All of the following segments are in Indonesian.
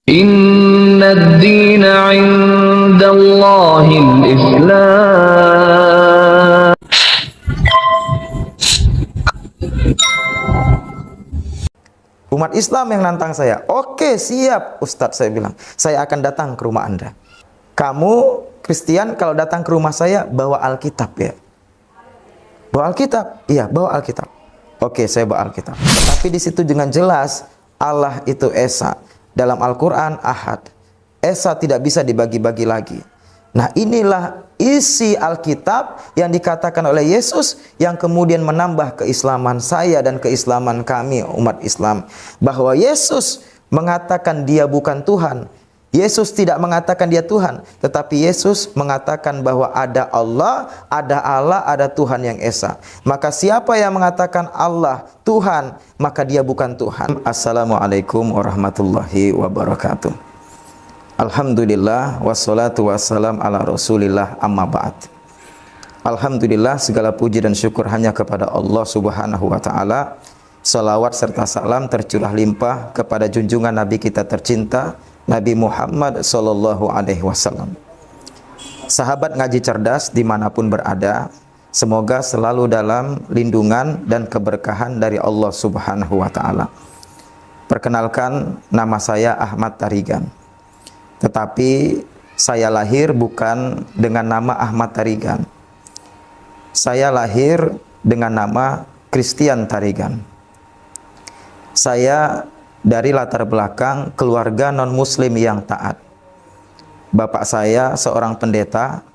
Inna ad-dina 'indallahil Islam. Umat Islam yang nantang saya. Oke, siap Ustadz, saya bilang. Saya akan datang ke rumah Anda. Kamu Kristen kalau datang ke rumah saya bawa Alkitab ya. Bawa Alkitab? Iya, bawa Alkitab. Oke, saya bawa Alkitab. Tapi di situ dengan jelas Allah itu Esa. Dalam Al-Qur'an Ahad. Esa tidak bisa dibagi-bagi lagi. Nah, inilah isi Alkitab yang dikatakan oleh Yesus yang kemudian menambah keislaman saya dan keislaman kami umat Islam, bahwa Yesus mengatakan dia bukan Tuhan. Yesus tidak mengatakan dia Tuhan, tetapi Yesus mengatakan bahwa ada Allah, ada Tuhan yang Esa. Maka siapa yang mengatakan Allah Tuhan, maka dia bukan Tuhan. Assalamualaikum warahmatullahi wabarakatuh. Alhamdulillah wassalatu wassalam ala Rasulillah, amma ba'd. Alhamdulillah, segala puji dan syukur hanya kepada Allah Subhanahu wa taala. Salawat serta salam tercurah limpah kepada junjungan Nabi kita tercinta, Nabi Muhammad sallallahu alaihi wasallam. Sahabat ngaji cerdas dimanapun berada, semoga selalu dalam lindungan dan keberkahan dari Allah Subhanahu wa taala. Perkenalkan, nama saya Ahmad Tarigan. Tetapi saya lahir bukan dengan nama Ahmad Tarigan. Saya lahir dengan nama Christian Tarigan. Saya dari latar belakang keluarga non-muslim yang taat. Bapak saya seorang pendeta,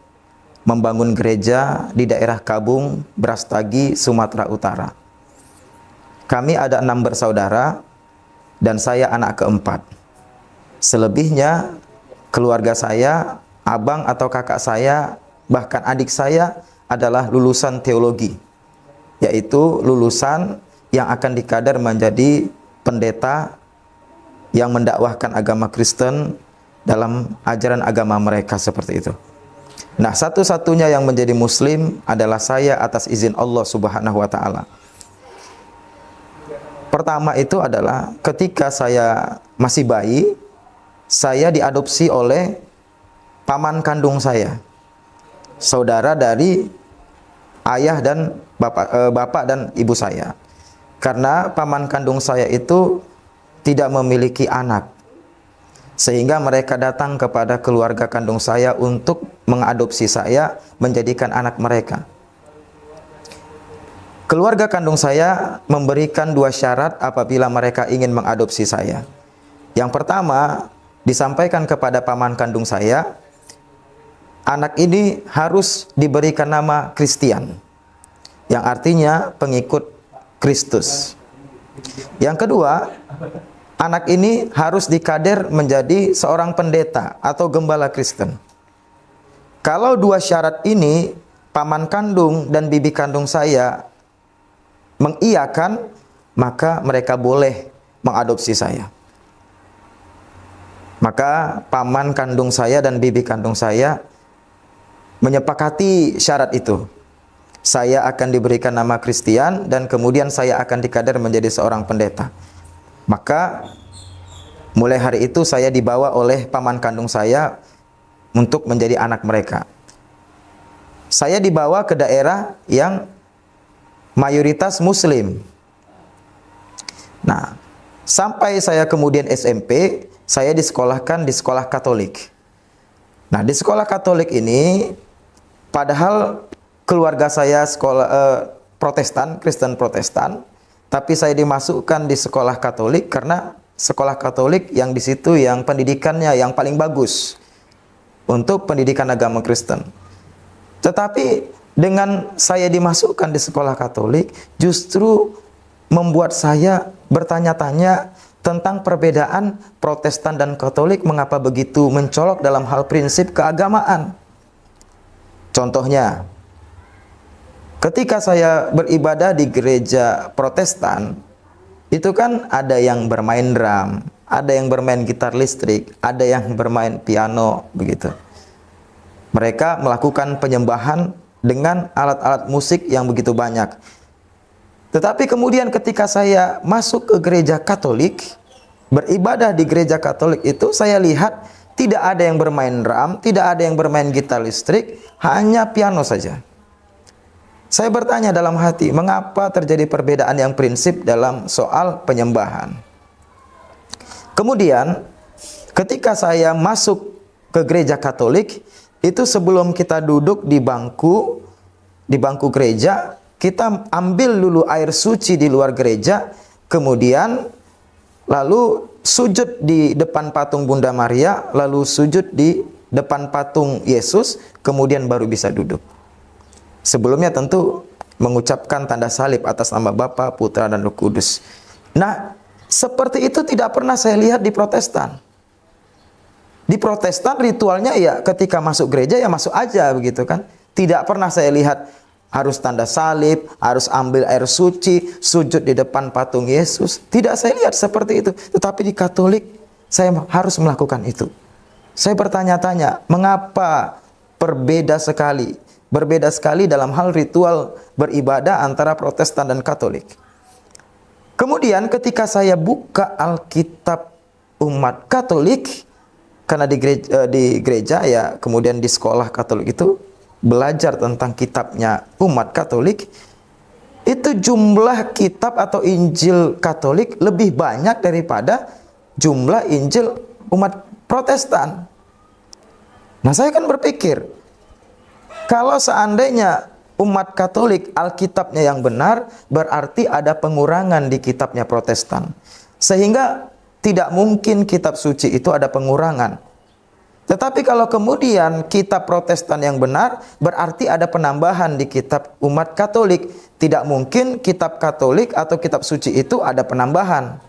membangun gereja di daerah Kabung, Brastagi, Sumatera Utara. Kami ada 6 bersaudara dan saya anak keempat. Selebihnya keluarga saya, abang atau kakak saya, bahkan adik saya adalah lulusan teologi, yaitu lulusan yang akan dikadar menjadi pendeta yang mendakwahkan agama Kristen dalam ajaran agama mereka seperti itu. Nah, satu-satunya yang menjadi muslim adalah saya atas izin Allah Subhanahu wa taala. Pertama itu adalah ketika saya masih bayi, saya diadopsi oleh paman kandung saya, saudara dari ayah dan bapak dan ibu saya. Karena paman kandung saya itu tidak memiliki anak, sehingga mereka datang kepada keluarga kandung saya untuk mengadopsi saya, menjadikan anak mereka. Keluarga kandung saya memberikan 2 syarat apabila mereka ingin mengadopsi saya. Yang pertama, disampaikan kepada paman kandung saya, anak ini harus diberikan nama Christian, yang artinya pengikut Kristus. Yang kedua, anak ini harus dikader menjadi seorang pendeta atau gembala Kristen. Kalau 2 syarat ini paman kandung dan bibi kandung saya mengiyakan, maka mereka boleh mengadopsi saya. Maka paman kandung saya dan bibi kandung saya menyepakati syarat itu. Saya akan diberikan nama Christian dan kemudian saya akan dikader menjadi seorang pendeta. Maka mulai hari itu saya dibawa oleh paman kandung saya untuk menjadi anak mereka. Saya dibawa ke daerah yang mayoritas muslim. Nah, sampai saya kemudian SMP, saya disekolahkan di sekolah Katolik. Nah, di sekolah Katolik ini, padahal keluarga saya sekolah Protestan, Kristen Protestan, tapi saya dimasukkan di sekolah Katolik karena sekolah Katolik yang di situ yang pendidikannya yang paling bagus untuk pendidikan agama Kristen. Tetapi dengan saya dimasukkan di sekolah Katolik, justru membuat saya bertanya-tanya tentang perbedaan Protestan dan Katolik, mengapa begitu mencolok dalam hal prinsip keagamaan. Contohnya, ketika saya beribadah di gereja Protestan, itu kan ada yang bermain drum, ada yang bermain gitar listrik, ada yang bermain piano, begitu. Mereka melakukan penyembahan dengan alat-alat musik yang begitu banyak. Tetapi kemudian ketika saya masuk ke gereja Katolik, beribadah di gereja Katolik itu saya lihat tidak ada yang bermain drum, tidak ada yang bermain gitar listrik, hanya piano saja. Saya bertanya dalam hati, mengapa terjadi perbedaan yang prinsip dalam soal penyembahan? Kemudian, ketika saya masuk ke gereja Katolik, itu sebelum kita duduk di bangku gereja, kita ambil dulu air suci di luar gereja, kemudian lalu sujud di depan patung Bunda Maria, lalu sujud di depan patung Yesus, kemudian baru bisa duduk. Sebelumnya tentu mengucapkan tanda salib atas nama Bapa, Putra, dan Roh Kudus. Nah, seperti itu tidak pernah saya lihat di Protestan. Di Protestan ritualnya ya ketika masuk gereja ya masuk aja begitu kan. Tidak pernah saya lihat harus tanda salib, harus ambil air suci, sujud di depan patung Yesus. Tidak saya lihat seperti itu. Tetapi di Katolik, saya harus melakukan itu. Saya bertanya-tanya, mengapa berbeda sekali dalam hal ritual beribadah antara Protestan dan Katolik. Kemudian ketika saya buka Alkitab umat Katolik, karena di gereja ya, kemudian di sekolah Katolik itu, belajar tentang kitabnya umat Katolik, itu jumlah kitab atau Injil Katolik lebih banyak daripada jumlah Injil umat Protestan. Nah, saya kan berpikir, kalau seandainya umat Katolik Alkitabnya yang benar, berarti ada pengurangan di kitabnya Protestan. Sehingga tidak mungkin kitab suci itu ada pengurangan. Tetapi kalau kemudian kitab Protestan yang benar, berarti ada penambahan di kitab umat Katolik. Tidak mungkin kitab Katolik atau kitab suci itu ada penambahan.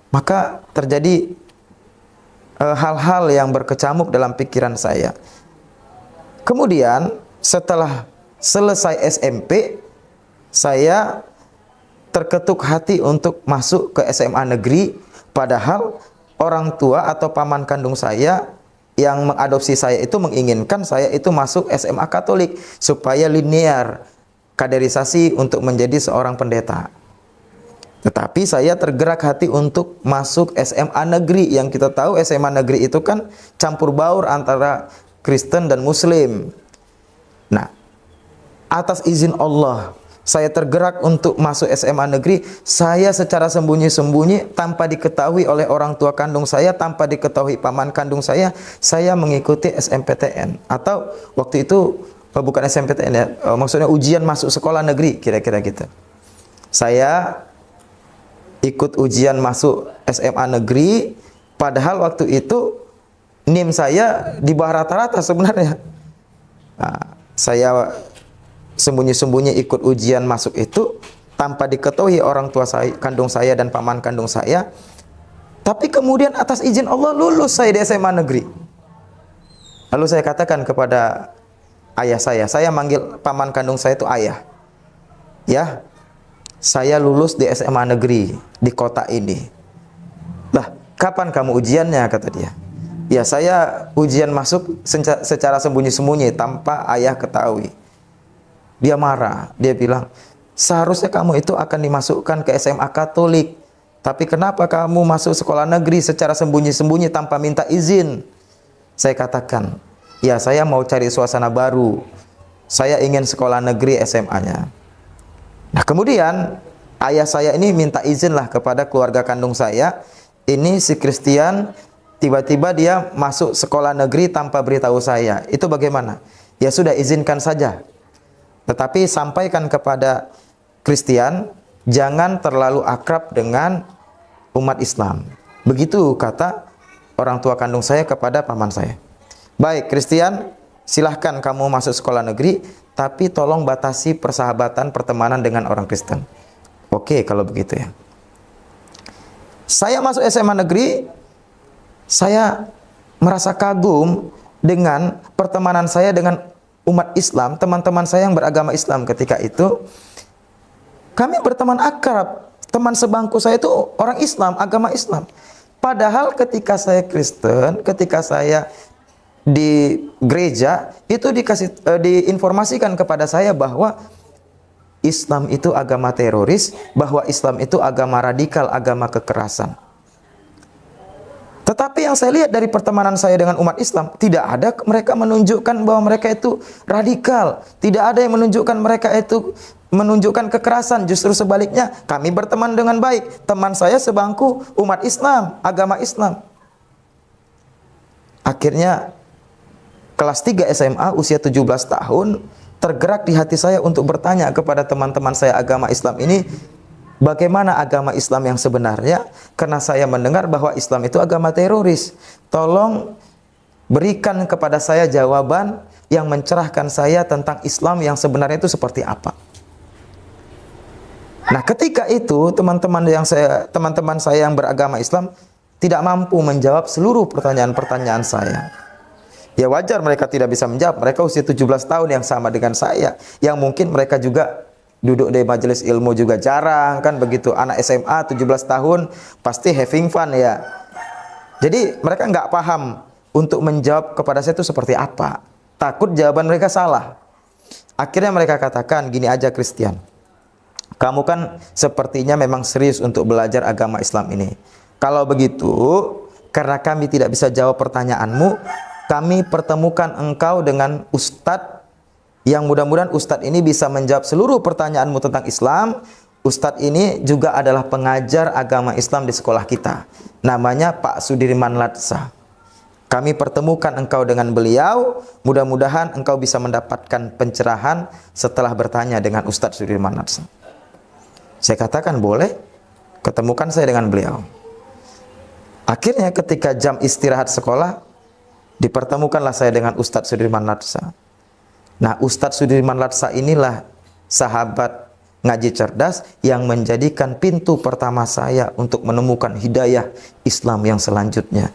Maka terjadi hal-hal yang berkecamuk dalam pikiran saya. Kemudian setelah selesai SMP, saya terketuk hati untuk masuk ke SMA negeri. Padahal orang tua atau paman kandung saya yang mengadopsi saya itu menginginkan saya itu masuk SMA Katolik supaya linear kaderisasi untuk menjadi seorang pendeta. Tetapi saya tergerak hati untuk masuk SMA negeri. Yang kita tahu SMA negeri itu kan campur baur antara Kristen dan Muslim. Nah, atas izin Allah, saya tergerak untuk masuk SMA negeri. Saya secara sembunyi-sembunyi, tanpa diketahui oleh orang tua kandung saya, tanpa diketahui paman kandung saya mengikuti SMPTN. Atau waktu itu, bukan SMPTN ya, maksudnya ujian masuk sekolah negeri, kira-kira gitu. Saya ikut ujian masuk SMA negeri, padahal waktu itu NIM saya di bawah rata-rata sebenarnya. Nah, saya sembunyi-sembunyi ikut ujian masuk itu tanpa diketahui orang tua saya, kandung saya dan paman kandung saya. Tapi kemudian atas izin Allah lulus saya di SMA negeri. Lalu saya katakan kepada ayah saya manggil paman kandung saya itu ayah. Ya, saya lulus di SMA negeri di kota ini. Lah, kapan kamu ujiannya, kata dia. Ya, saya ujian masuk secara sembunyi-sembunyi tanpa ayah ketahui. Dia marah, dia bilang, seharusnya kamu itu akan dimasukkan ke SMA Katolik. Tapi kenapa kamu masuk sekolah negeri secara sembunyi-sembunyi tanpa minta izin? Saya katakan, ya saya mau cari suasana baru. Saya ingin sekolah negeri SMA-nya. Nah, kemudian ayah saya ini minta izin lah kepada keluarga kandung saya. Ini si Christian, tiba-tiba dia masuk sekolah negeri tanpa beritahu saya. Itu bagaimana? Ya sudah, izinkan saja. Tetapi sampaikan kepada Christian, jangan terlalu akrab dengan umat Islam. Begitu kata orang tua kandung saya kepada paman saya. Baik, Christian, silahkan kamu masuk sekolah negeri, tapi tolong batasi persahabatan pertemanan dengan orang Kristen. Oke, kalau begitu ya. Saya masuk SMA negeri, saya merasa kagum dengan pertemanan saya dengan umat Islam, teman-teman saya yang beragama Islam ketika itu. Kami berteman akrab, teman sebangku saya itu orang Islam, agama Islam. Padahal ketika saya Kristen, ketika saya di gereja, itu diinformasikan kepada saya bahwa Islam itu agama teroris, bahwa Islam itu agama radikal, agama kekerasan. Tetapi yang saya lihat dari pertemanan saya dengan umat Islam, tidak ada mereka menunjukkan bahwa mereka itu radikal. Tidak ada yang menunjukkan mereka itu menunjukkan kekerasan. Justru sebaliknya, kami berteman dengan baik. Teman saya sebangku umat Islam, agama Islam. Akhirnya kelas 3 SMA usia 17 tahun, tergerak di hati saya untuk bertanya kepada teman-teman saya agama Islam ini, bagaimana agama Islam yang sebenarnya? Karena saya mendengar bahwa Islam itu agama teroris. Tolong berikan kepada saya jawaban yang mencerahkan saya tentang Islam yang sebenarnya itu seperti apa. Nah, ketika itu teman-teman saya yang beragama Islam tidak mampu menjawab seluruh pertanyaan-pertanyaan saya. Ya wajar mereka tidak bisa menjawab. Mereka usia 17 tahun yang sama dengan saya. Yang mungkin mereka juga duduk di majelis ilmu juga jarang, kan begitu. Anak SMA 17 tahun pasti having fun ya. Jadi mereka nggak paham untuk menjawab kepada saya itu seperti apa. Takut jawaban mereka salah. Akhirnya mereka katakan, gini aja Christian, kamu kan sepertinya memang serius untuk belajar agama Islam ini. Kalau begitu, karena kami tidak bisa jawab pertanyaanmu, kami pertemukan engkau dengan ustadz yang mudah-mudahan ustadz ini bisa menjawab seluruh pertanyaanmu tentang Islam. Ustadz ini juga adalah pengajar agama Islam di sekolah kita. Namanya Pak Sudirman Latsa. Kami pertemukan engkau dengan beliau. Mudah-mudahan engkau bisa mendapatkan pencerahan setelah bertanya dengan Ustadz Sudirman Latsa. Saya katakan boleh. Ketemukan saya dengan beliau. Akhirnya ketika jam istirahat sekolah, dipertemukanlah saya dengan Ustadz Sudirman Latsa. Nah, Ustadz Sudirman Latsa inilah sahabat ngaji cerdas yang menjadikan pintu pertama saya untuk menemukan hidayah Islam yang selanjutnya.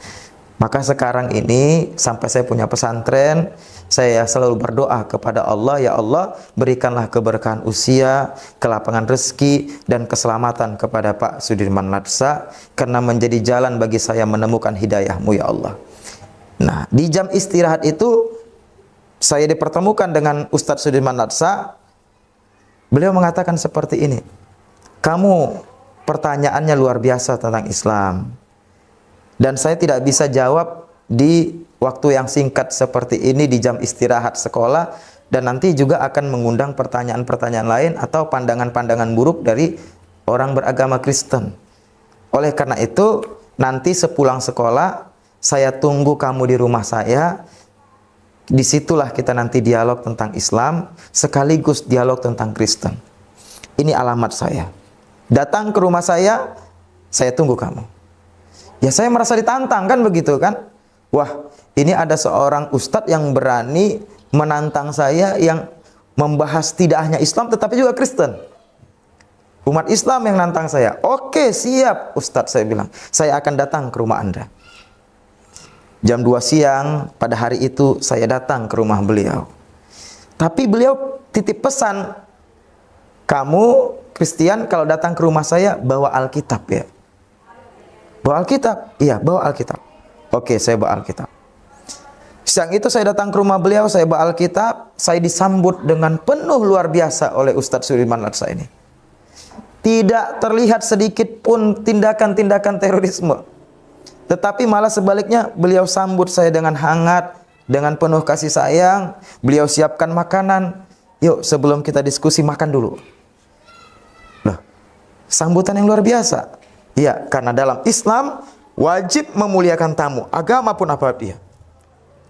Maka sekarang ini sampai saya punya pesantren, saya selalu berdoa kepada Allah, ya Allah, berikanlah keberkahan usia, kelapangan rezeki, dan keselamatan kepada Pak Sudirman Latsa, karena menjadi jalan bagi saya menemukan hidayahmu, ya Allah. Nah, di jam istirahat itu saya dipertemukan dengan Ustadz Sudirman Latsa. Beliau mengatakan seperti ini, kamu pertanyaannya luar biasa tentang Islam, dan saya tidak bisa jawab di waktu yang singkat seperti ini di jam istirahat sekolah, dan nanti juga akan mengundang pertanyaan-pertanyaan lain atau pandangan-pandangan buruk dari orang beragama Kristen. Oleh karena itu, nanti sepulang sekolah saya tunggu kamu di rumah saya. Disitulah kita nanti dialog tentang Islam sekaligus dialog tentang Kristen. Ini alamat saya. Datang ke rumah saya tunggu kamu. Ya saya merasa ditantang kan begitu kan. Wah, ini ada seorang ustadz yang berani menantang saya, yang membahas tidak hanya Islam tetapi juga Kristen. Umat Islam yang nantang saya. Oke, siap Ustadz, saya bilang. Saya akan datang ke rumah Anda. Jam 2 siang pada hari itu saya datang ke rumah beliau. Tapi beliau titip pesan, kamu Christian kalau datang ke rumah saya bawa Alkitab ya. Bawa Alkitab? Iya, bawa Alkitab. Oke, saya bawa Alkitab. Siang itu saya datang ke rumah beliau, saya bawa Alkitab, saya disambut dengan penuh luar biasa oleh Ustadz Sudirman Latsa ini. Tidak terlihat sedikit pun tindakan-tindakan terorisme. Tetapi malah sebaliknya, beliau sambut saya dengan hangat, dengan penuh kasih sayang. Beliau siapkan makanan. Yuk, sebelum kita diskusi, makan dulu. Loh, sambutan yang luar biasa. Iya, karena dalam Islam wajib memuliakan tamu, agama pun apa dia.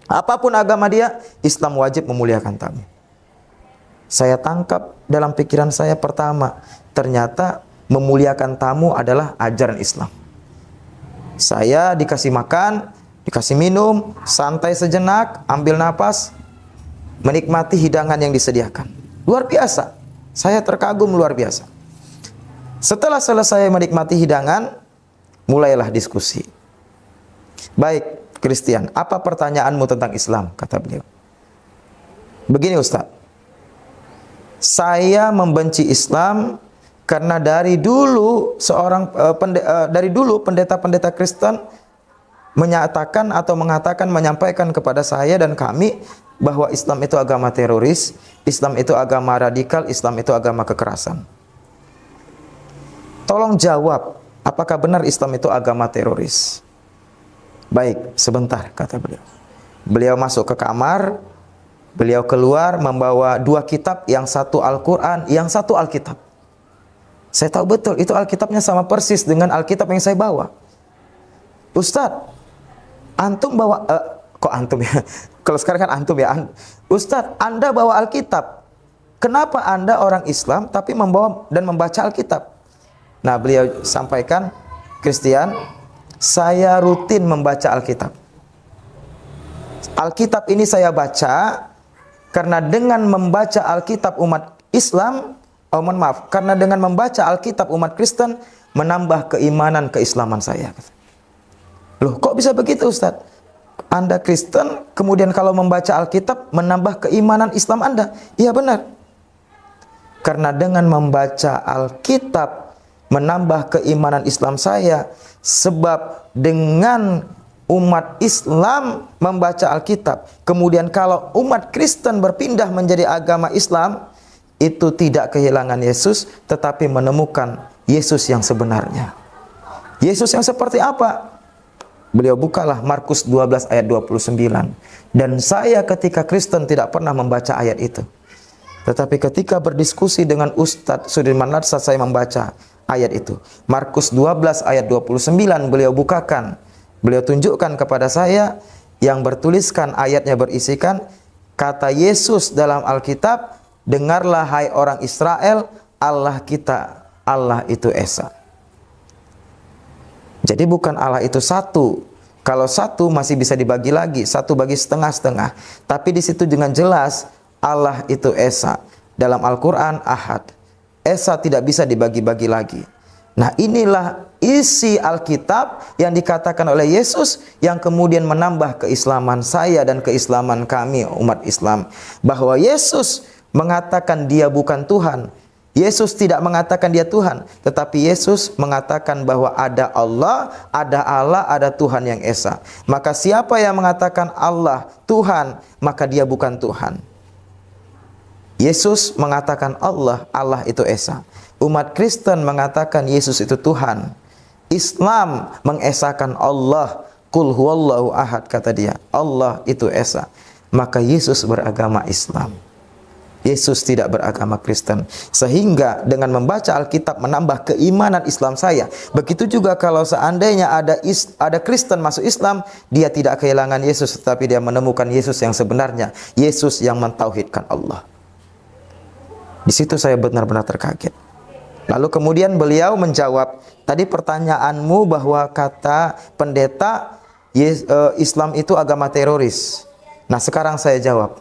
Apapun agama dia, Islam wajib memuliakan tamu. Saya tangkap dalam pikiran saya pertama, ternyata memuliakan tamu adalah ajaran Islam. Saya dikasih makan, dikasih minum, santai sejenak, ambil napas, menikmati hidangan yang disediakan. Luar biasa. Saya terkagum luar biasa. Setelah selesai menikmati hidangan, mulailah diskusi. Baik, Christian, apa pertanyaanmu tentang Islam? Kata beliau. Begini Ustaz, saya membenci Islam karena dari dulu pendeta-pendeta Kristen menyatakan atau menyampaikan kepada saya dan kami bahwa Islam itu agama teroris, Islam itu agama radikal, Islam itu agama kekerasan. Tolong jawab, apakah benar Islam itu agama teroris? Baik, sebentar, kata beliau. Beliau masuk ke kamar, beliau keluar membawa 2 kitab, yang satu Al-Quran, yang satu Alkitab. Saya tahu betul, itu Alkitabnya sama persis dengan Alkitab yang saya bawa. Ustadz, antum bawa, kok antum ya? Kalau sekarang kan antum ya. Ustadz, Anda bawa Alkitab. Kenapa Anda orang Islam tapi membawa dan membaca Alkitab? Nah, beliau sampaikan, Christian, saya rutin membaca Alkitab. Alkitab ini saya baca karena dengan membaca Alkitab umat Islam, karena dengan membaca Alkitab umat Kristen menambah keimanan keislaman saya. Loh, kok bisa begitu, Ustadz? Anda Kristen, kemudian kalau membaca Alkitab menambah keimanan Islam Anda. Iya benar. Karena dengan membaca Alkitab menambah keimanan Islam saya, sebab dengan umat Islam membaca Alkitab, kemudian kalau umat Kristen berpindah menjadi agama Islam, itu tidak kehilangan Yesus, tetapi menemukan Yesus yang sebenarnya. Yesus yang seperti apa? Beliau bukalah Markus 12 ayat 29. Dan saya ketika Kristen tidak pernah membaca ayat itu. Tetapi ketika berdiskusi dengan Ustadz Sudirman Larsad, saya membaca ayat itu. Markus 12 ayat 29 beliau bukakan. Beliau tunjukkan kepada saya yang bertuliskan ayatnya berisikan, kata Yesus dalam Alkitab, dengarlah hai orang Israel, Allah kita, Allah itu Esa. Jadi bukan Allah itu satu. Kalau satu masih bisa dibagi lagi, satu bagi setengah-setengah. Tapi di situ dengan jelas Allah itu Esa. Dalam Al-Quran Ahad. Esa tidak bisa dibagi-bagi lagi. Nah, inilah isi Alkitab yang dikatakan oleh Yesus yang kemudian menambah keislaman saya dan keislaman kami umat Islam. Bahwa Yesus mengatakan dia bukan Tuhan. Yesus tidak mengatakan dia Tuhan, tetapi Yesus mengatakan bahwa ada Allah, ada Tuhan yang Esa. Maka siapa yang mengatakan Allah Tuhan, maka dia bukan Tuhan. Yesus mengatakan Allah, Allah itu Esa. Umat Kristen mengatakan Yesus itu Tuhan. Islam mengesakan Allah, Qul huwallahu ahad, kata dia, Allah itu Esa. Maka Yesus beragama Islam. Yesus tidak beragama Kristen. Sehingga dengan membaca Alkitab menambah keimanan Islam saya. Begitu juga kalau seandainya ada Kristen masuk Islam, dia tidak kehilangan Yesus, tetapi dia menemukan Yesus yang sebenarnya, Yesus yang mentauhidkan Allah. Di situ saya benar-benar terkaget. Lalu kemudian beliau menjawab, tadi pertanyaanmu bahwa kata pendeta Islam itu agama teroris. Nah, sekarang saya jawab.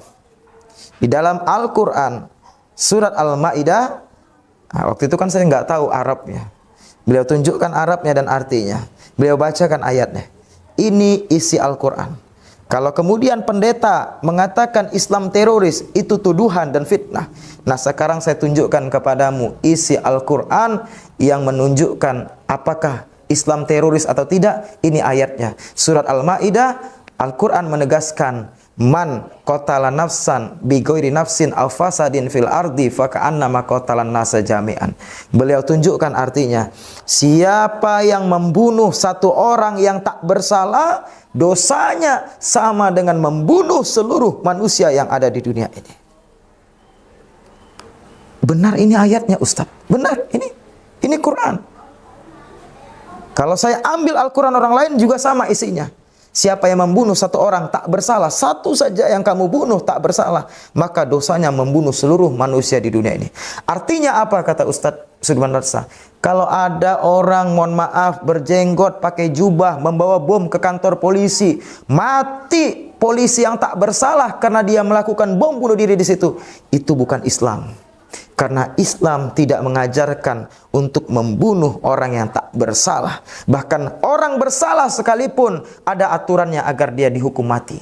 Di dalam Al-Quran, surat Al-Ma'idah, nah, waktu itu kan saya nggak tahu Arabnya. Beliau tunjukkan Arabnya dan artinya. Beliau bacakan ayatnya. Ini isi Al-Quran. Kalau kemudian pendeta mengatakan Islam teroris, itu tuduhan dan fitnah. Nah, sekarang saya tunjukkan kepadamu isi Al-Quran yang menunjukkan apakah Islam teroris atau tidak. Ini ayatnya. Surat Al-Ma'idah, Al-Quran menegaskan, man qatala nafsan bi ghairi nafsin aw fasadin fil ardi fa ka'annama qatalan nasa jami'an. Beliau tunjukkan artinya, siapa yang membunuh satu orang yang tak bersalah, dosanya sama dengan membunuh seluruh manusia yang ada di dunia ini. Benar ini ayatnya, Ustaz. Benar ini Quran. Kalau saya ambil Al-Quran orang lain juga sama isinya. Siapa yang membunuh satu orang tak bersalah, satu saja yang kamu bunuh tak bersalah, maka dosanya membunuh seluruh manusia di dunia ini. Artinya apa, kata Ustadz Sudirman Larsad? Kalau ada orang, mohon maaf, berjenggot, pakai jubah, membawa bom ke kantor polisi, mati polisi yang tak bersalah karena dia melakukan bom bunuh diri di situ, itu bukan Islam. Karena Islam tidak mengajarkan untuk membunuh orang yang tak bersalah. Bahkan orang bersalah sekalipun ada aturannya agar dia dihukum mati.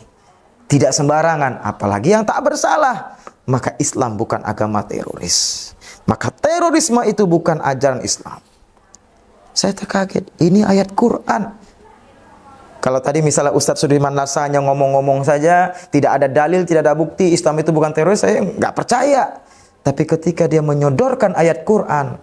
Tidak sembarangan, apalagi yang tak bersalah. Maka Islam bukan agama teroris. Maka terorisme itu bukan ajaran Islam. Saya terkaget, ini ayat Quran. Kalau tadi misalnya Ustadz Sudirman Larsad hanya ngomong-ngomong saja, tidak ada dalil, tidak ada bukti, Islam itu bukan teroris, saya nggak percaya. Tapi ketika dia menyodorkan ayat Quran,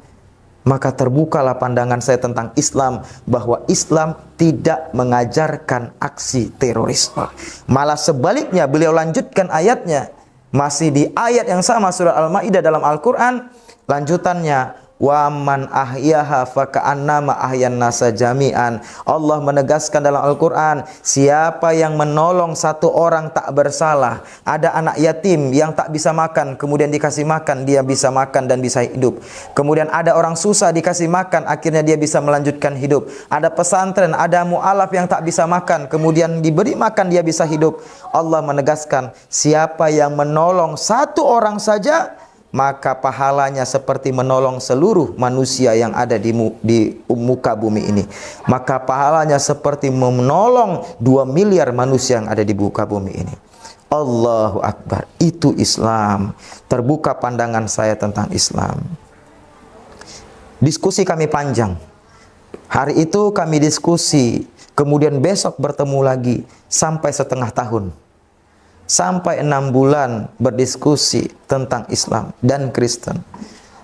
Maka terbukalah pandangan saya tentang Islam, bahwa Islam tidak mengajarkan aksi terorisme. Malah sebaliknya, beliau lanjutkan ayatnya, masih di ayat yang sama, surah Al-Maidah dalam Al-Quran, lanjutannya, wa man ahyaha faka'annama ahyan nasa jami'an. Allah menegaskan dalam Al-Quran, siapa yang menolong satu orang tak bersalah, ada anak yatim yang tak bisa makan, kemudian dikasih makan, dia bisa makan dan bisa hidup. Kemudian ada orang susah, dikasih makan, akhirnya dia bisa melanjutkan hidup. Ada pesantren, ada mu'alaf yang tak bisa makan, kemudian diberi makan, dia bisa hidup. Allah menegaskan, siapa yang menolong satu orang saja, maka pahalanya seperti menolong seluruh manusia yang ada di muka bumi ini. Maka pahalanya seperti menolong 2 miliar manusia yang ada di muka bumi ini. Allahu Akbar. Itu Islam. Terbuka pandangan saya tentang Islam. Diskusi kami panjang. Hari itu kami diskusi, kemudian besok bertemu lagi sampai setengah tahun. Sampai 6 bulan berdiskusi tentang Islam dan Kristen.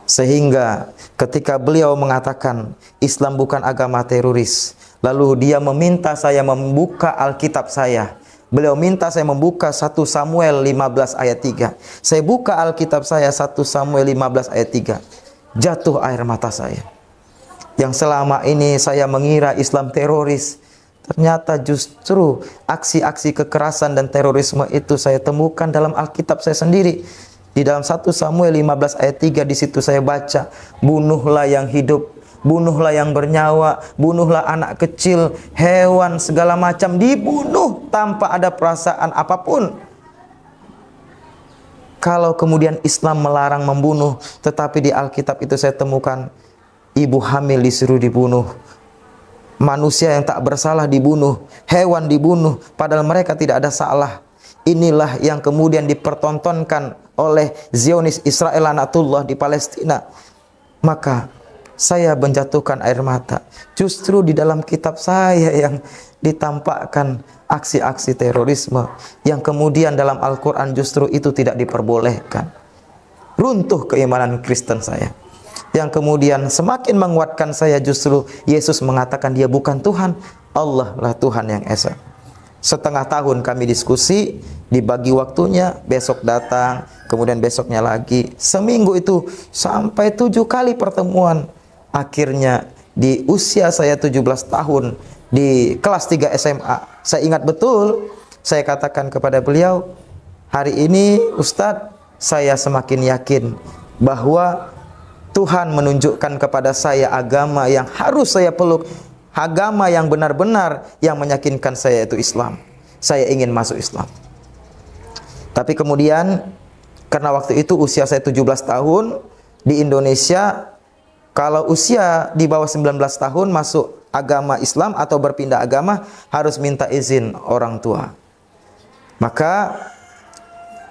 Sehingga ketika beliau mengatakan Islam bukan agama teroris, lalu dia meminta saya membuka Alkitab saya. Beliau minta saya membuka 1 Samuel 15 ayat 3. Saya buka Alkitab saya 1 Samuel 15 ayat 3. Jatuh air mata saya. Yang selama ini saya mengira Islam teroris, ternyata justru aksi-aksi kekerasan dan terorisme itu saya temukan dalam Alkitab saya sendiri. Di dalam 1 Samuel 15 ayat 3, di situ saya baca, bunuhlah yang hidup, bunuhlah yang bernyawa, bunuhlah anak kecil, hewan, segala macam dibunuh tanpa ada perasaan apapun. Kalau kemudian Islam melarang membunuh, tetapi di Alkitab itu saya temukan ibu hamil disuruh dibunuh, manusia yang tak bersalah dibunuh, hewan dibunuh, padahal mereka tidak ada salah. Inilah yang kemudian dipertontonkan oleh Zionis Israel Lanatullah di Palestina. Maka saya menjatuhkan air mata. Justru di dalam kitab saya yang ditampakkan aksi-aksi terorisme, yang kemudian dalam Al-Quran justru itu tidak diperbolehkan. Runtuh keimanan Kristen saya. Yang kemudian semakin menguatkan saya justru Yesus mengatakan dia bukan Tuhan, Allah lah Tuhan yang esa. Setengah tahun kami diskusi, dibagi waktunya, besok datang, kemudian besoknya lagi. Seminggu itu sampai 7 kali pertemuan. Akhirnya di usia saya 17 tahun, di kelas 3 SMA, saya ingat betul, saya katakan kepada beliau, hari ini Ustadz, saya semakin yakin bahwa Tuhan menunjukkan kepada saya agama yang harus saya peluk, agama yang benar-benar yang meyakinkan saya, yaitu Islam. Saya ingin masuk Islam. Tapi kemudian karena waktu itu usia saya 17 tahun, di Indonesia kalau usia di bawah 19 tahun masuk agama Islam atau berpindah agama harus minta izin orang tua. Maka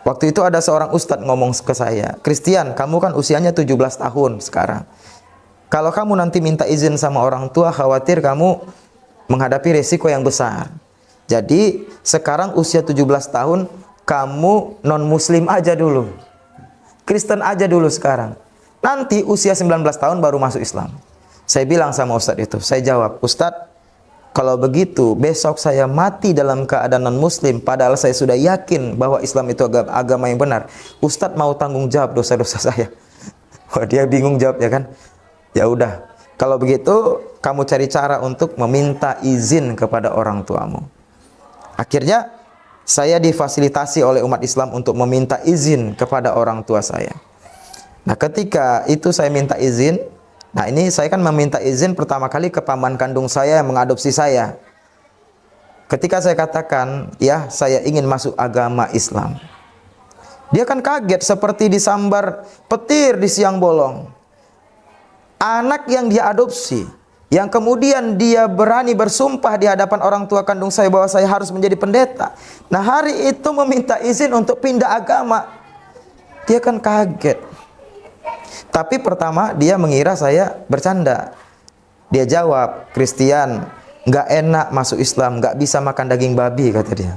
waktu itu ada seorang ustadz ngomong ke saya, Christian, kamu kan usianya 17 tahun sekarang. Kalau kamu nanti minta izin sama orang tua, khawatir kamu menghadapi resiko yang besar. Jadi sekarang usia 17 tahun, kamu non-muslim aja dulu, Kristen aja dulu sekarang. Nanti usia 19 tahun baru masuk Islam. Saya bilang sama ustadz itu, saya jawab, Ustadz, kalau begitu besok saya mati dalam keadaan non-muslim, padahal saya sudah yakin bahwa Islam itu agama yang benar. Ustadz mau tanggung jawab dosa-dosa saya? Wah, dia bingung jawab ya kan? Ya udah, kalau begitu kamu cari cara untuk meminta izin kepada orang tuamu. Akhirnya saya difasilitasi oleh umat Islam untuk meminta izin kepada orang tua saya. Nah, ketika itu saya minta izin, nah ini saya kan meminta izin pertama kali ke paman kandung saya yang mengadopsi saya. Ketika saya katakan, ya saya ingin masuk agama Islam, dia kan kaget seperti disambar petir di siang bolong. Anak yang dia adopsi, yang kemudian dia berani bersumpah di hadapan orang tua kandung saya bahwa saya harus menjadi pendeta. Nah, hari itu meminta izin untuk pindah agama. Dia kan kaget. Tapi pertama dia mengira saya bercanda. Dia jawab, Christian, nggak enak masuk Islam, nggak bisa makan daging babi, kata dia.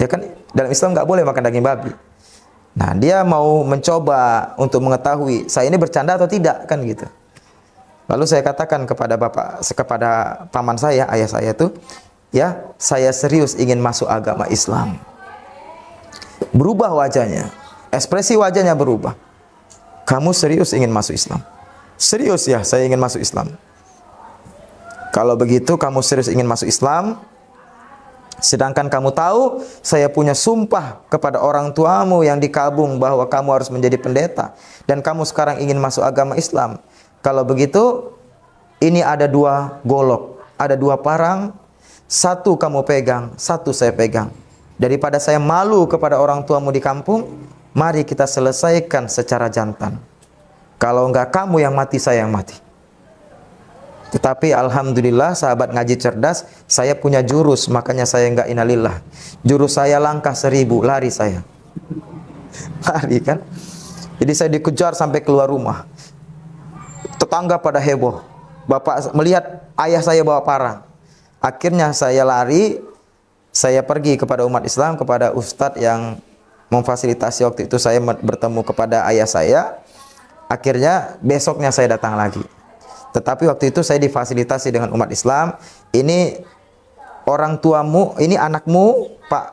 Ya kan dalam Islam nggak boleh makan daging babi. Nah, dia mau mencoba untuk mengetahui saya ini bercanda atau tidak, kan gitu. Lalu saya katakan kepada paman saya, ayah saya tuh, ya, saya serius ingin masuk agama Islam. Berubah wajahnya, ekspresi wajahnya berubah. Kamu serius ingin masuk Islam? Serius ya, saya ingin masuk Islam. Kalau begitu kamu serius ingin masuk Islam, sedangkan kamu tahu saya punya sumpah kepada orang tuamu yang dikabung bahwa kamu harus menjadi pendeta, dan kamu sekarang ingin masuk agama Islam. Kalau begitu, ini ada 2 golok, ada 2 parang, satu kamu pegang, satu saya pegang. Daripada saya malu kepada orang tuamu di kampung, mari kita selesaikan secara jantan. Kalau enggak kamu yang mati, saya yang mati. Tetapi alhamdulillah sahabat ngaji cerdas, saya punya jurus, makanya saya enggak innalillah. Jurus saya langkah 1000, lari saya. Lari kan? Jadi saya dikejar sampai keluar rumah. Tetangga pada heboh. Bapak melihat ayah saya bawa parang. Akhirnya saya lari, saya pergi kepada umat Islam, kepada ustadz yang memfasilitasi waktu itu saya bertemu kepada ayah saya. Akhirnya besoknya saya datang lagi. Tetapi waktu itu saya difasilitasi dengan umat Islam. Ini orang tuamu, ini anakmu, Pak.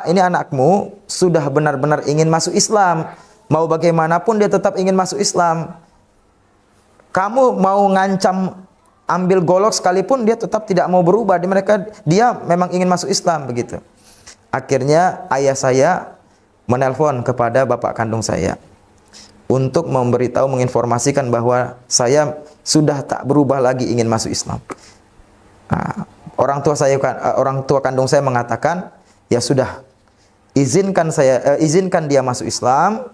Ini anakmu sudah benar-benar ingin masuk Islam. Mau bagaimanapun dia tetap ingin masuk Islam. Kamu mau ngancam ambil golok sekalipun dia tetap tidak mau berubah. Dia memang ingin masuk Islam begitu. Akhirnya ayah saya menelpon kepada bapak kandung saya untuk memberitahu, menginformasikan bahwa saya sudah tak berubah lagi ingin masuk Islam. Nah, orang tua kandung saya mengatakan, ya sudah, izinkan dia masuk Islam,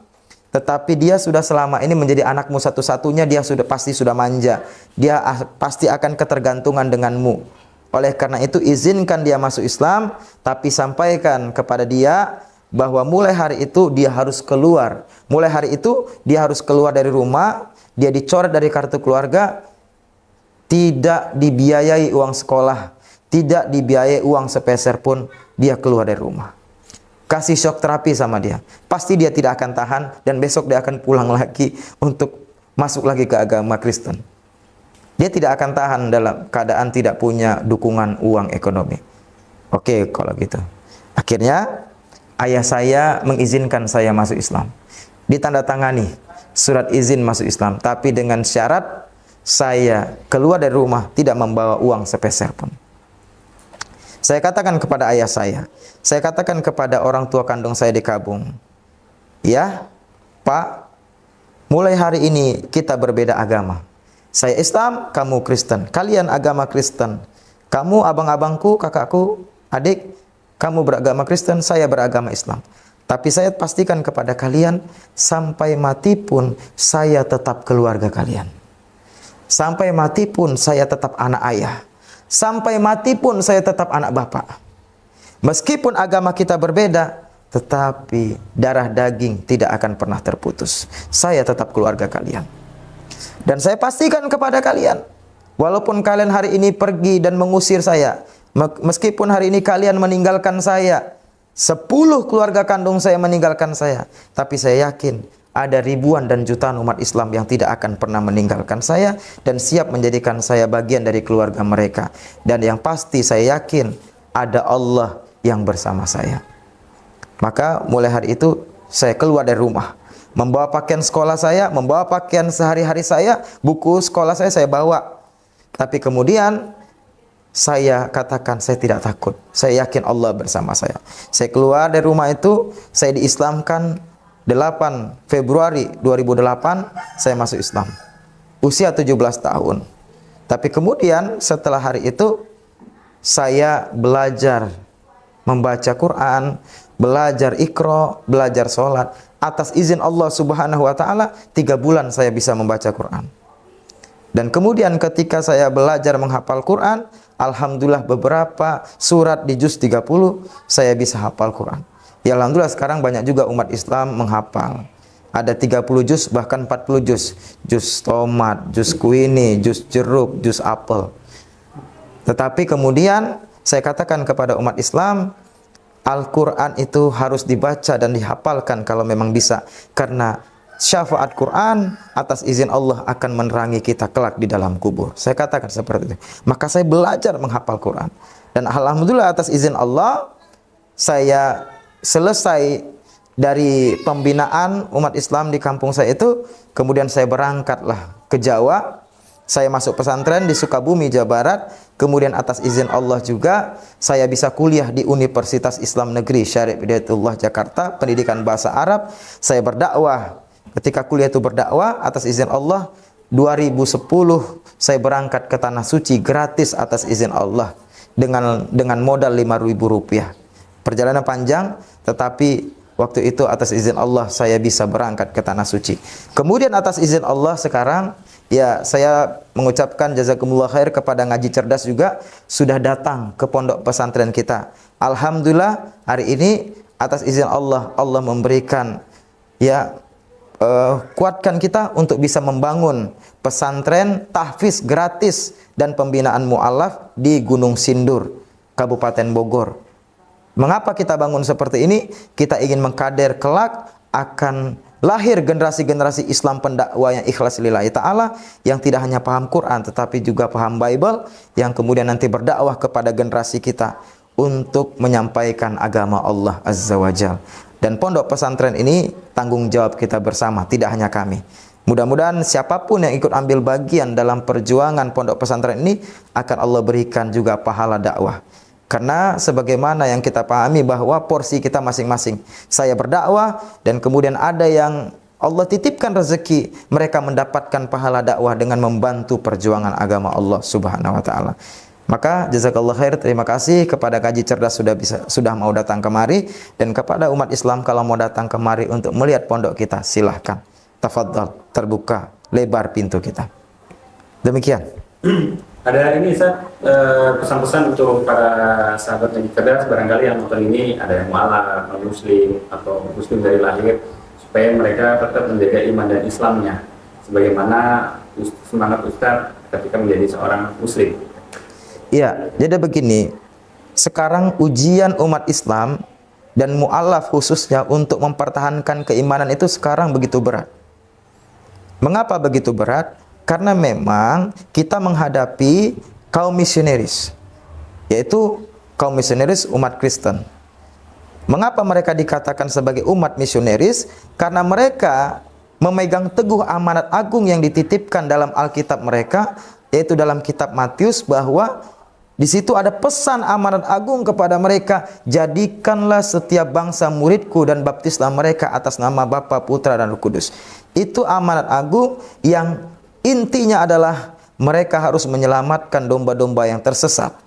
tetapi dia sudah selama ini menjadi anakmu satu-satunya, dia pasti sudah manja, dia pasti akan ketergantungan denganmu. Oleh karena itu izinkan dia masuk Islam, tapi sampaikan kepada dia bahwa mulai hari itu dia harus keluar. Mulai hari itu dia harus keluar dari rumah, dia dicoret dari kartu keluarga, tidak dibiayai uang sekolah, tidak dibiayai uang sepeser pun, dia keluar dari rumah. Kasih shock terapi sama dia. Pasti dia tidak akan tahan dan besok dia akan pulang lagi untuk masuk lagi ke agama Kristen. Dia tidak akan tahan dalam keadaan tidak punya dukungan uang ekonomi. Oke, kalau gitu. Akhirnya ayah saya mengizinkan saya masuk Islam. Ditandatangani surat izin masuk Islam, tapi dengan syarat saya keluar dari rumah tidak membawa uang sepeser pun. Saya katakan kepada ayah saya katakan kepada orang tua kandung saya di Kabung, ya Pak, mulai hari ini kita berbeda agama. Saya Islam, kamu Kristen. Kalian agama Kristen. Kamu abang-abangku, kakakku, adik, kamu beragama Kristen, saya beragama Islam. Tapi saya pastikan kepada kalian, sampai mati pun saya tetap keluarga kalian. Sampai mati pun saya tetap anak ayah. Sampai mati pun saya tetap anak bapak. Meskipun agama kita berbeda, tetapi darah daging tidak akan pernah terputus. Saya tetap keluarga kalian. Dan saya pastikan kepada kalian, walaupun kalian hari ini pergi dan mengusir saya, meskipun hari ini kalian meninggalkan saya, 10 keluarga kandung saya meninggalkan saya, tapi saya yakin ada ribuan dan jutaan umat Islam yang tidak akan pernah meninggalkan saya dan siap menjadikan saya bagian dari keluarga mereka. Dan yang pasti saya yakin ada Allah yang bersama saya. Maka mulai hari itu saya keluar dari rumah, membawa pakaian sekolah saya, membawa pakaian sehari-hari saya, buku sekolah saya bawa. Tapi kemudian saya katakan saya tidak takut. Saya yakin Allah bersama saya. Saya keluar dari rumah itu, saya diislamkan 8 Februari 2008, saya masuk Islam. Usia 17 tahun. Tapi kemudian setelah hari itu, saya belajar membaca Quran, belajar Iqra, belajar sholat. Atas izin Allah Subhanahu wa Ta'ala, 3 bulan saya bisa membaca Quran. Dan kemudian ketika saya belajar menghafal Quran, alhamdulillah beberapa surat di juz 30 saya bisa hafal Quran. Ya alhamdulillah sekarang banyak juga umat Islam menghafal. Ada 30 juz bahkan 40 juz. Juz tomat, juz kuini, juz jeruk, juz apel. Tetapi kemudian saya katakan kepada umat Islam, Al-Quran itu harus dibaca dan dihafalkan kalau memang bisa. Karena syafaat Quran, atas izin Allah akan menerangi kita kelak di dalam kubur. Saya katakan seperti itu. Maka saya belajar menghafal Quran. Dan alhamdulillah atas izin Allah, saya selesai dari pembinaan umat Islam di kampung saya itu. Kemudian saya berangkatlah ke Jawa. Saya masuk pesantren di Sukabumi, Jawa Barat. Kemudian atas izin Allah juga saya bisa kuliah di Universitas Islam Negeri Syarif Hidayatullah Jakarta, pendidikan bahasa Arab. Saya berdakwah. Ketika kuliah itu berdakwah atas izin Allah, 2010 saya berangkat ke Tanah Suci gratis atas izin Allah dengan modal Rp5.000. Perjalanan panjang, tetapi waktu itu atas izin Allah saya bisa berangkat ke Tanah Suci. Kemudian atas izin Allah sekarang, ya saya mengucapkan jazakumullah khair kepada Ngaji Cerdas juga sudah datang ke pondok pesantren kita. Alhamdulillah hari ini atas izin Allah, Allah memberikan kuatkan kita untuk bisa membangun pesantren tahfiz gratis dan pembinaan mu'alaf di Gunung Sindur, Kabupaten Bogor. Mengapa kita bangun seperti ini? Kita ingin mengkader kelak akan lahir generasi-generasi Islam pendakwah yang ikhlas lillahi ta'ala, yang tidak hanya paham Quran tetapi juga paham Bible, yang kemudian nanti berdakwah kepada generasi kita untuk menyampaikan agama Allah Azza wa Jal. Dan pondok pesantren ini tanggung jawab kita bersama, tidak hanya kami. Mudah-mudahan siapapun yang ikut ambil bagian dalam perjuangan pondok pesantren ini akan Allah berikan juga pahala dakwah. Karena sebagaimana yang kita pahami bahwa porsi kita masing-masing. Saya berdakwah dan kemudian ada yang Allah titipkan rezeki, mereka mendapatkan pahala dakwah dengan membantu perjuangan agama Allah Subhanahu wa taala. Maka jazakallah khair, terima kasih kepada Kaji Cerdas sudah mau datang kemari, dan kepada umat Islam kalau mau datang kemari untuk melihat pondok kita, silahkan. Tafadhal, terbuka lebar pintu kita. Demikian. Ada ini Ustaz, pesan-pesan untuk para sahabat Ngaji Cerdas, barangkali yang nonton ini ada yang mualaf, non-muslim atau muslim dari lahir, supaya mereka tetap menjaga iman dan Islamnya sebagaimana semangat Ustaz ketika menjadi seorang muslim. Ya, jadi begini, sekarang ujian umat Islam dan mu'alaf khususnya untuk mempertahankan keimanan itu sekarang begitu berat. Mengapa begitu berat? Karena memang kita menghadapi kaum misionaris, yaitu kaum misionaris umat Kristen. Mengapa mereka dikatakan sebagai umat misionaris? Karena mereka memegang teguh amanat agung yang dititipkan dalam Alkitab mereka, yaitu dalam kitab Matius, bahwa di situ ada pesan amanat agung kepada mereka, jadikanlah setiap bangsa muridku dan baptislah mereka atas nama Bapa, Putra dan Roh Kudus. Itu amanat agung yang intinya adalah mereka harus menyelamatkan domba-domba yang tersesat.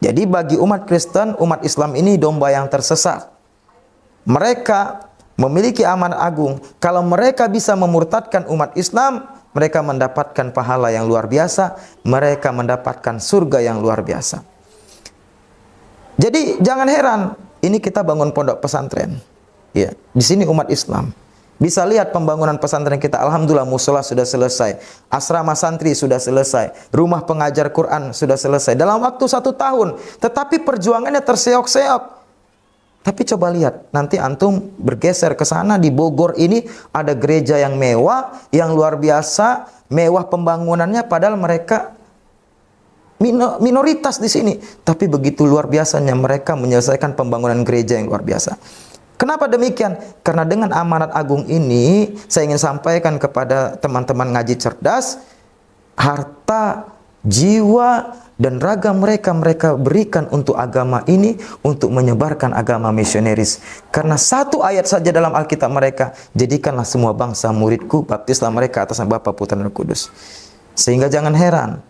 Jadi bagi umat Kristen, umat Islam ini domba yang tersesat. Mereka memiliki amanat agung. Kalau mereka bisa memurtadkan umat Islam, mereka mendapatkan pahala yang luar biasa, mereka mendapatkan surga yang luar biasa. Jadi jangan heran, ini kita bangun pondok pesantren. Ya, di sini umat Islam. Bisa lihat pembangunan pesantren kita, alhamdulillah musola sudah selesai, asrama santri sudah selesai, rumah pengajar Quran sudah selesai dalam waktu 1 tahun. Tetapi perjuangannya terseok-seok. Tapi coba lihat, nanti antum bergeser ke sana di Bogor ini ada gereja yang mewah, yang luar biasa, mewah pembangunannya, padahal mereka minoritas di sini. Tapi begitu luar biasanya mereka menyelesaikan pembangunan gereja yang luar biasa. Kenapa demikian? Karena dengan amanat agung ini, saya ingin sampaikan kepada teman-teman Ngaji Cerdas, harta, jiwa, dan raga mereka berikan untuk agama ini, untuk menyebarkan agama misionaris. Karena 1 ayat saja dalam Alkitab mereka, jadikanlah semua bangsa muridku, baptislah mereka atas nama Bapa, Putra dan Roh Kudus. Sehingga jangan heran,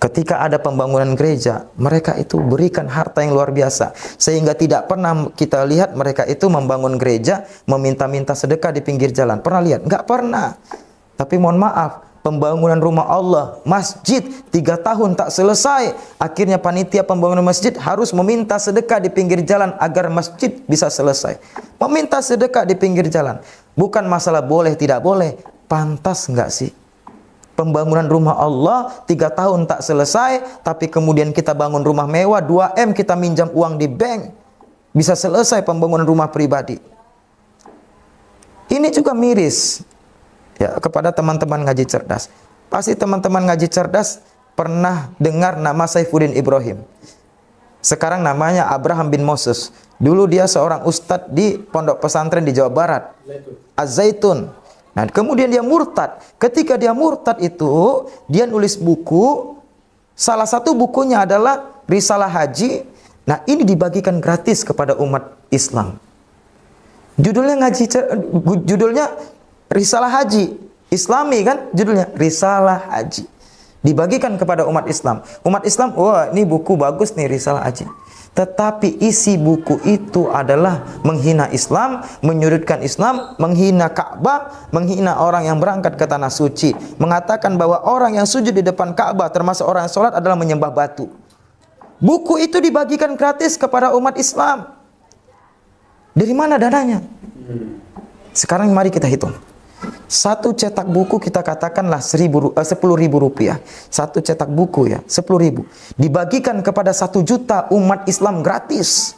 ketika ada pembangunan gereja, mereka itu berikan harta yang luar biasa. Sehingga tidak pernah kita lihat mereka itu membangun gereja, meminta-minta sedekah di pinggir jalan. Pernah lihat? Enggak pernah. Tapi mohon maaf, pembangunan rumah Allah, masjid 3 tahun tak selesai. Akhirnya panitia pembangunan masjid harus meminta sedekah di pinggir jalan agar masjid bisa selesai. Meminta sedekah di pinggir jalan. Bukan masalah boleh tidak boleh. Pantas enggak sih? Pembangunan rumah Allah 3 tahun tak selesai, tapi kemudian kita bangun rumah mewah 2M, kita minjam uang di bank, bisa selesai pembangunan rumah pribadi. Ini juga miris ya kepada teman-teman ngaji cerdas. Pasti teman-teman ngaji cerdas pernah dengar nama Saifuddin Ibrahim. Sekarang namanya Abraham bin Moses. Dulu dia seorang ustadz di pondok pesantren di Jawa Barat, Az-Zaitun. Nah, kemudian dia murtad. Ketika dia murtad itu, dia nulis buku. Salah satu bukunya adalah Risalah Haji. Nah, ini dibagikan gratis kepada umat Islam. Judulnya Risalah Haji. Islami kan judulnya Risalah Haji. Dibagikan kepada umat Islam. Umat Islam, wah ini buku bagus nih Risalah Haji. Tetapi isi buku itu adalah menghina Islam, menyudutkan Islam, menghina Ka'bah, menghina orang yang berangkat ke tanah suci, mengatakan bahwa orang yang sujud di depan Ka'bah termasuk orang yang sholat adalah menyembah batu. Buku itu dibagikan gratis kepada umat Islam. Dari mana dananya? Sekarang mari kita hitung. Satu cetak buku kita katakanlah 10.000 rupiah. Satu cetak buku ya 10.000. Dibagikan kepada 1 juta umat Islam gratis.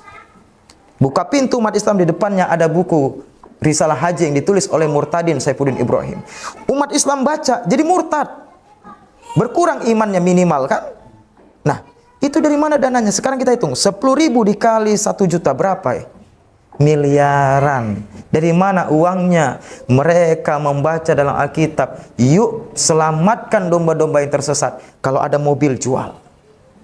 Buka pintu umat Islam, di depannya ada buku Risalah Haji yang ditulis oleh Murtadin Saifuddin Ibrahim. Umat Islam baca jadi murtad. Berkurang imannya minimal kan? Nah, itu dari mana dananya? Sekarang kita hitung 10.000 dikali 1 juta berapa ya? Miliaran. Dari mana uangnya? Mereka membaca dalam Alkitab, yuk selamatkan domba-domba yang tersesat. Kalau ada mobil, jual.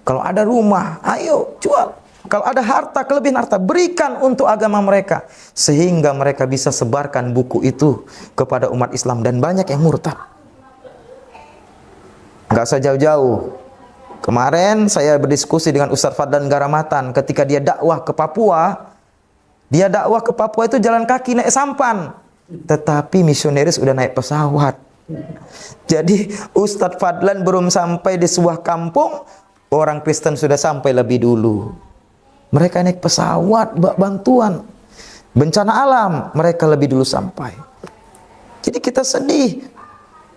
Kalau ada rumah, ayo jual. Kalau ada harta, kelebihan harta, berikan untuk agama mereka. Sehingga mereka bisa sebarkan buku itu kepada umat Islam. Dan banyak yang murtad. Nggak usah jauh-jauh. Kemarin saya berdiskusi dengan Ustaz Fadlan Garamatan ketika dia dakwah ke Papua. Dia dakwah ke Papua itu jalan kaki naik sampan. Tetapi misionaris udah naik pesawat. Jadi Ustadz Fadlan belum sampai di sebuah kampung, orang Kristen sudah sampai lebih dulu. Mereka naik pesawat, bantuan. Bencana alam, mereka lebih dulu sampai. Jadi kita sedih.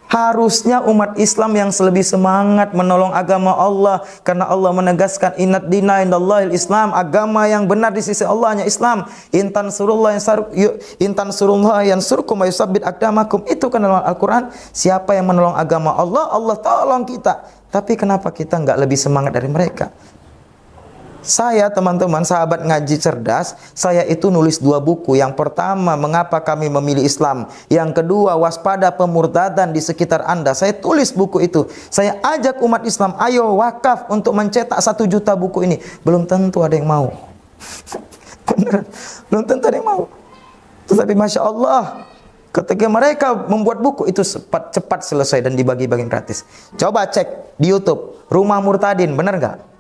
Harusnya umat Islam yang lebih semangat menolong agama Allah, karena Allah menegaskan innad dina indallahil Islam, agama yang benar di sisi Allah hanya Islam. Intan surullah yansurkum wa yusabbit aqdamakum. Itu kan dalam Al-Qur'an, siapa yang menolong agama Allah, Allah tolong kita. Tapi kenapa kita nggak lebih semangat dari mereka? Saya, teman-teman, sahabat ngaji cerdas, saya itu nulis 2 buku. Yang pertama, mengapa kami memilih Islam. Yang kedua, waspada pemurtadan di sekitar Anda. Saya tulis buku itu. Saya ajak umat Islam, ayo wakaf untuk mencetak 1 juta buku ini. Belum tentu ada yang mau. Beneran, belum tentu ada yang mau. Tetapi Masya Allah, ketika mereka membuat buku itu cepat selesai dan dibagi-bagi gratis. Coba cek di YouTube, Rumah Murtadin, benar nggak?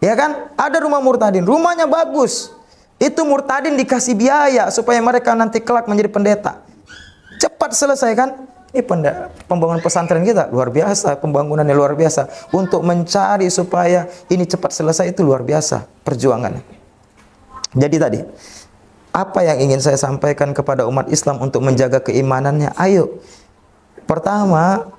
Ya kan? Ada rumah murtadin, rumahnya bagus. Itu murtadin dikasih biaya supaya mereka nanti kelak menjadi pendeta. Cepat selesai kan? Ini pembangunan pesantren kita luar biasa, pembangunannya luar biasa. Untuk mencari supaya ini cepat selesai itu luar biasa perjuangannya. Jadi tadi, apa yang ingin saya sampaikan kepada umat Islam untuk menjaga keimanannya? Ayo. Pertama,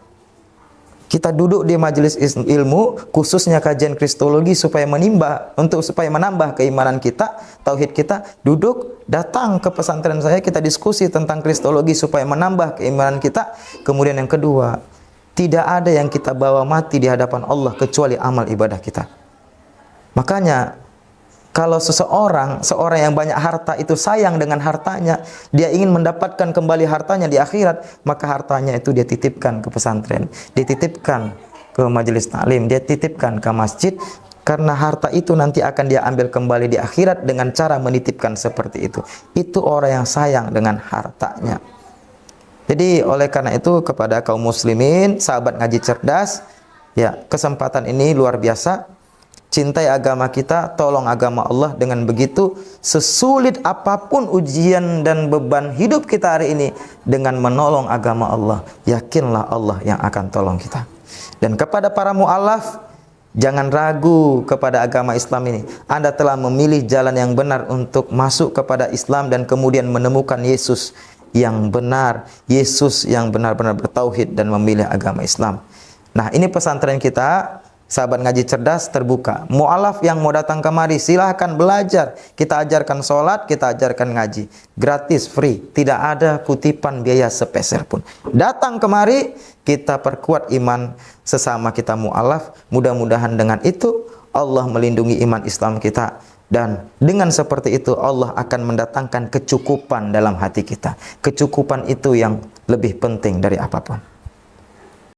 kita duduk di majelis ilmu, khususnya kajian kristologi supaya menambah keimanan kita, tauhid kita. Duduk, datang ke pesantren saya, kita diskusi tentang kristologi supaya menambah keimanan kita. Kemudian yang kedua, tidak ada yang kita bawa mati di hadapan Allah kecuali amal ibadah kita. Makanya kalau seorang yang banyak harta itu sayang dengan hartanya, dia ingin mendapatkan kembali hartanya di akhirat, maka hartanya itu dia titipkan ke pesantren, dititipkan ke majelis taklim, dia titipkan ke masjid, karena harta itu nanti akan dia ambil kembali di akhirat dengan cara menitipkan seperti itu. Itu orang yang sayang dengan hartanya. Jadi oleh karena itu kepada kaum muslimin, sahabat ngaji cerdas, ya kesempatan ini luar biasa. Cintai agama kita, tolong agama Allah. Dengan begitu, sesulit apapun ujian dan beban hidup kita hari ini, dengan menolong agama Allah, yakinlah Allah yang akan tolong kita. Dan kepada para mu'alaf, jangan ragu kepada agama Islam ini. Anda telah memilih jalan yang benar untuk masuk kepada Islam dan kemudian menemukan Yesus yang benar, Yesus yang benar-benar bertauhid dan memilih agama Islam. Nah, ini pesantren kita. Sahabat ngaji cerdas terbuka. Mu'alaf yang mau datang kemari, silahkan belajar. Kita ajarkan sholat, kita ajarkan ngaji. Gratis, free. Tidak ada kutipan biaya sepeser pun. Datang kemari, kita perkuat iman sesama kita mu'alaf. Mudah-mudahan dengan itu Allah melindungi iman Islam kita. Dan dengan seperti itu Allah akan mendatangkan kecukupan dalam hati kita. Kecukupan itu yang lebih penting dari apapun.